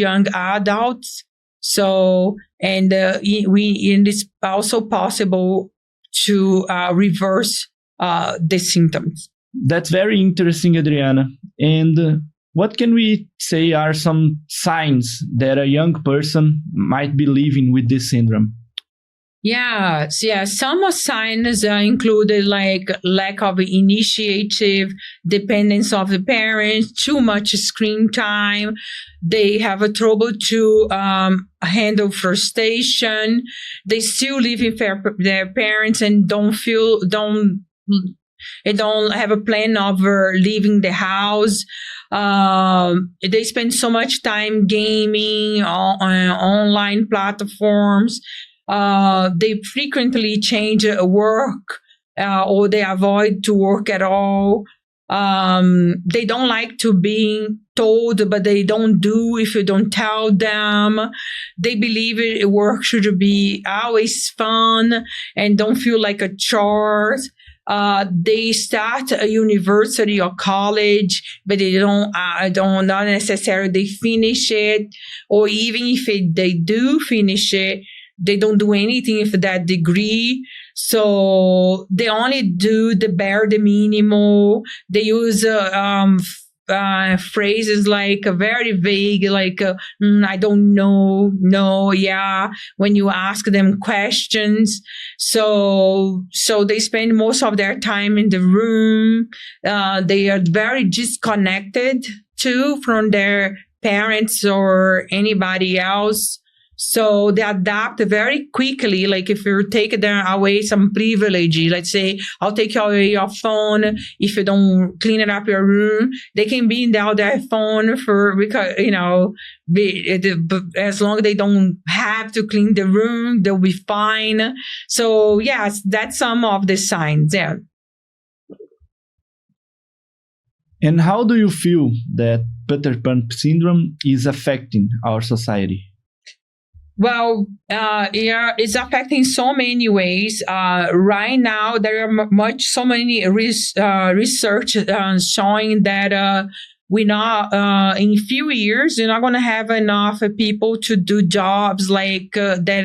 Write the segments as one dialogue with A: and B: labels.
A: young adults. So, and it's also possible to reverse the symptoms.
B: That's very interesting, Adriana. And what can we say are some signs that a young person might be living with this syndrome?
A: Yeah. Some signs included like lack of initiative, dependence of the parents, too much screen time. They have a trouble to handle frustration. They still live with their parents and don't have a plan of leaving the house. They spend so much time gaming on online platforms. They frequently change work or they avoid to work at all. They don't like to be told, but they don't do if you don't tell them. They believe work should be always fun and don't feel like a chore. They start a university or college, but they don't not necessarily finish it. Or even if they do finish it, they don't do anything with that degree. So they only do the bare minimum. They use phrases like very vague, like I don't know, no, yeah, when you ask them questions. So they spend most of their time in the room. They are very disconnected too from their parents or anybody else. So they adapt very quickly. Like if you take them away some privilege, let's say, I'll take away your phone if you don't clean it up your room. They can be without their phone because as long as they don't have to clean the room, they'll be fine. So yes, that's some of the signs. Yeah.
B: And how do you feel that Peter Pan syndrome is affecting our society?
A: Well, it's affecting so many ways. Right now, there are so many research showing that we're not in a few years you're not going to have enough people to do jobs like that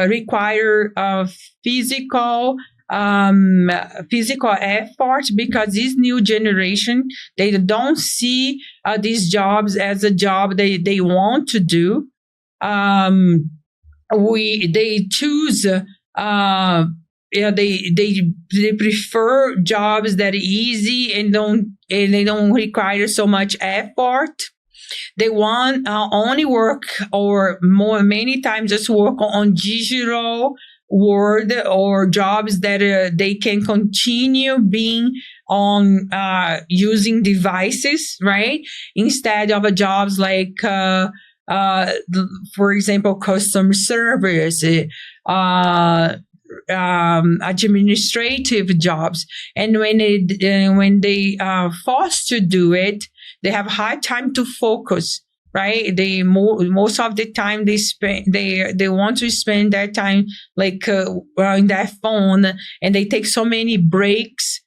A: require physical effort, because this new generation, they don't see these jobs as a job they want to do. They choose they prefer jobs that are easy and they don't require so much effort. They want only work or many times just work on digital world or jobs that they can continue being on using devices, right? Instead of jobs like, for example, customer service, administrative jobs. And when they are forced to do it, they have hard time to focus. Right? They most of the time they want to spend their time like in their phone, and they take so many breaks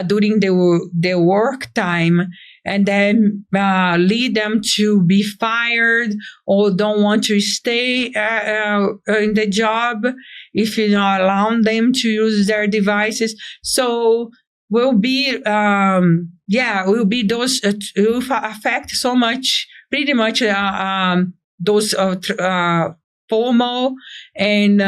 A: during their work time, and then lead them to be fired or don't want to stay in the job if you're not allowing them to use their devices. So will be those will affect so much, pretty much those formal and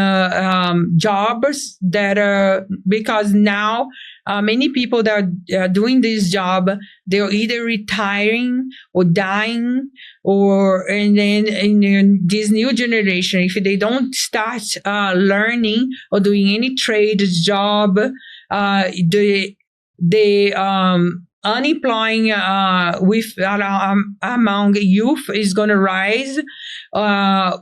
A: jobs that are, because now many people that are doing this job, they're either retiring or dying, and then in this new generation, if they don't start learning or doing any trade job, the unemploying among youth is going to rise.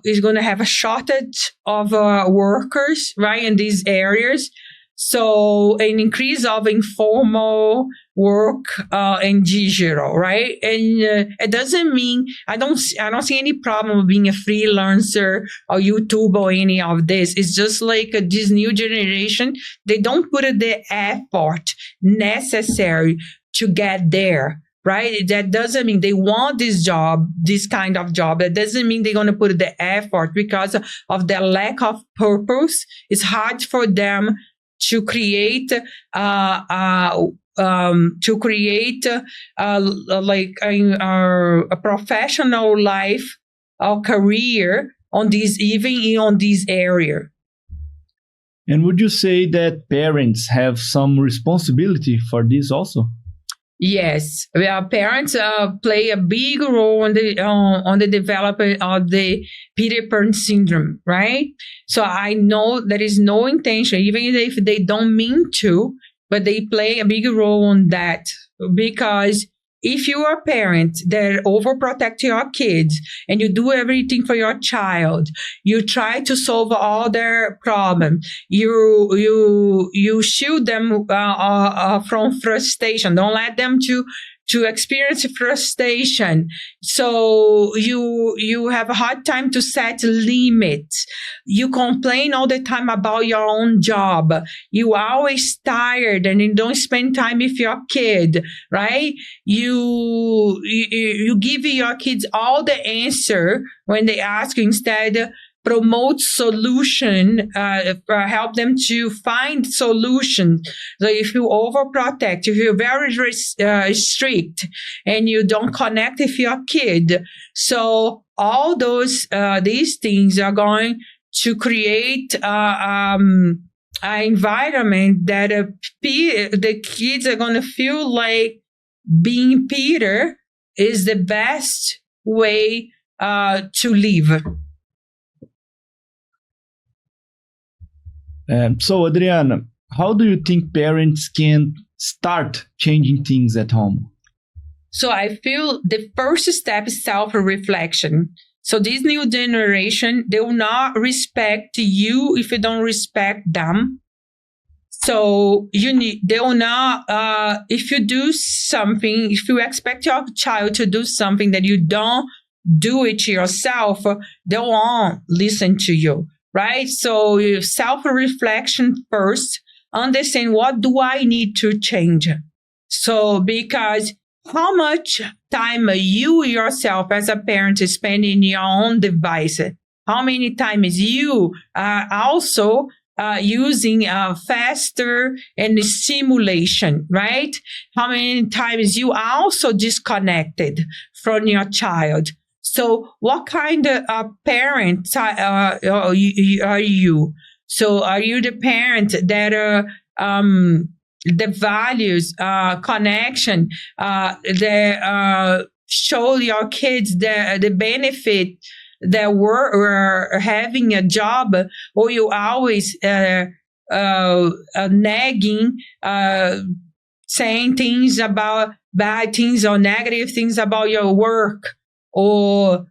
A: Is going to have a shortage of workers, right, in these areas. So an increase of informal work and digital, right? And it doesn't mean I don't see any problem with being a freelancer or YouTube or any of this. It's just like this new generation, they don't put the effort necessary to get there. right? That doesn't mean they want this job, this kind of job. That doesn't mean they're going to put the effort because of their lack of purpose. It's hard for them to create like a professional life or career on this area.
B: And would you say that parents have some responsibility for this also?
A: Yes, well, parents play a big role on the development of the Peter Pan syndrome, right? So I know there is no intention, even if they don't mean to, but they play a big role on that, because if you are a parent that overprotect your kids and you do everything for your child, you try to solve all their problems. You shield them from frustration. Don't let them to experience frustration. So you have a hard time to set limits. You complain all the time about your own job. You always tired and you don't spend time with your kid, right? You give your kids all the answer when they ask you. Instead, promote solution, help them to find solutions. So if you overprotect, if you're very strict and you don't connect with your kid, so all these things are going to create an environment that the kids are going to feel like being Peter is the best way to live.
B: So, Adriana, how do you think parents can start changing things at home?
A: So I feel the first step is self-reflection. So this new generation, they will not respect you if you don't respect them. So they will not, if you do something, if you expect your child to do something that you don't do it yourself, they won't listen to you. Right? So self-reflection first, understand what do I need to change? So because how much time you yourself as a parent is spending in your own device? How many times you are also using faster and stimulation, right? How many times you are also disconnected from your child? So what kind of parent are you? So are you the parent that the values, connection, that show your kids the benefit that we're having a job, or you always nagging, saying things about bad things or negative things about your work, or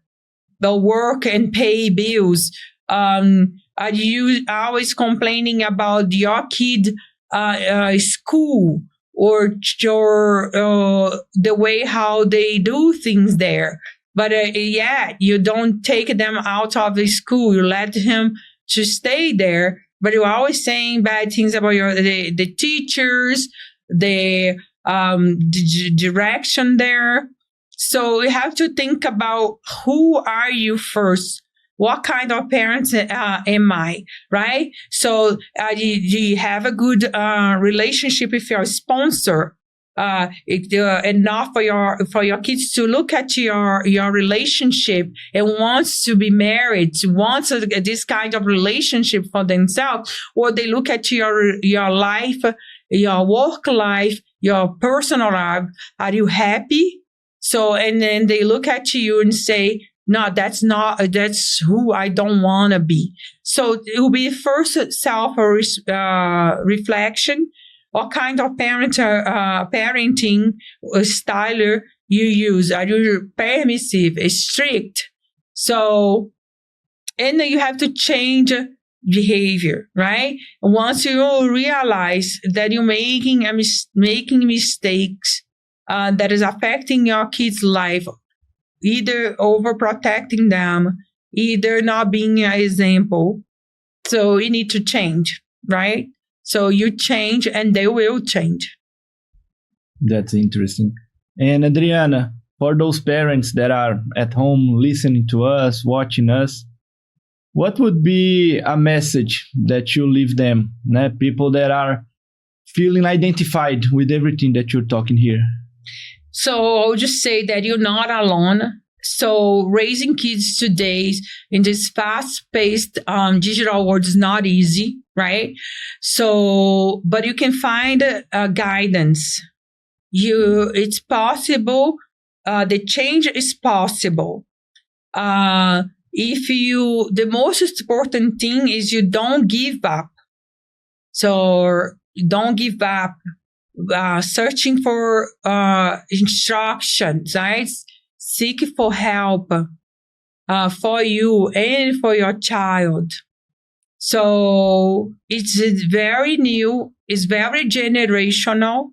A: the work and pay bills? Are you always complaining about your kid school, or the way how they do things there? But you don't take them out of the school. You let him to stay there, but you're always saying bad things about the teachers, the direction there. So you have to think about who are you first. What kind of parents am I, right? So do you have a good relationship with your sponsor? Enough for your kids to look at your relationship and wants to be married, wants this kind of relationship for themselves, or they look at your life, your work life, your personal life. Are you happy? So, and then they look at you and say, no, that's who I don't want to be. So it will be first self-reflection. What kind of parenting style you use? Are you permissive, strict? So, and then you have to change behavior, right? Once you realize that you're making mistakes that is affecting your kids' life, either overprotecting them, either not being an example. So you need to change, right? So you change and they will change.
B: That's interesting. And Adriana, for those parents that are at home listening to us, watching us, what would be a message that you leave them? People that are feeling identified with everything that you're talking here.
A: So I'll just say that you're not alone. So raising kids today in this fast-paced digital world is not easy, right? So, but you can find guidance. It's possible. The change is possible. The most important thing is you don't give up. So don't give up. Searching for instructions, right? Seek for help for you and for your child. So it's very new, it's very generational.